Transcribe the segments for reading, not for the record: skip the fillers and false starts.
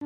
Hi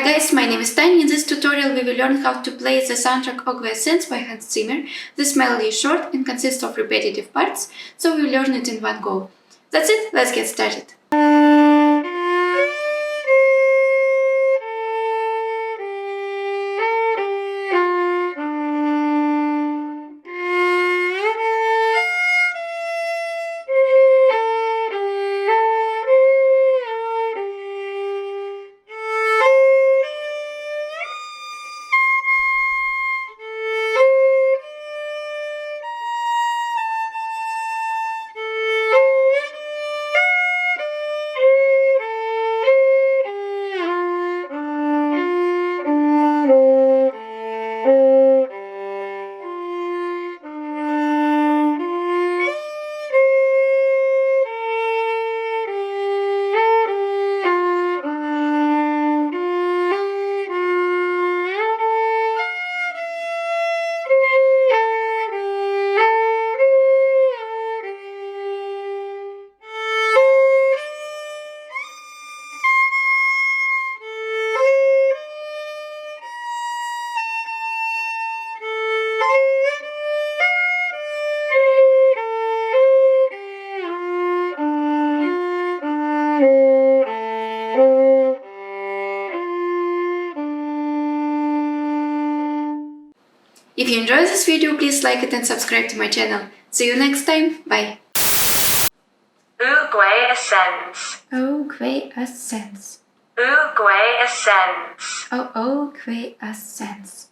guys, my name is Tanya. In this tutorial we will learn how to play the soundtrack Oogway Ascends by Hans Zimmer. This melody is short and consists of repetitive parts, so we will learn it in one go. That's it, let's get started. If you enjoyed this video, please like it and subscribe to my channel. See you next time. Bye. Oogway Ascends. Oogway Ascends. Oogway Ascends. Oh, Oogway Ascends.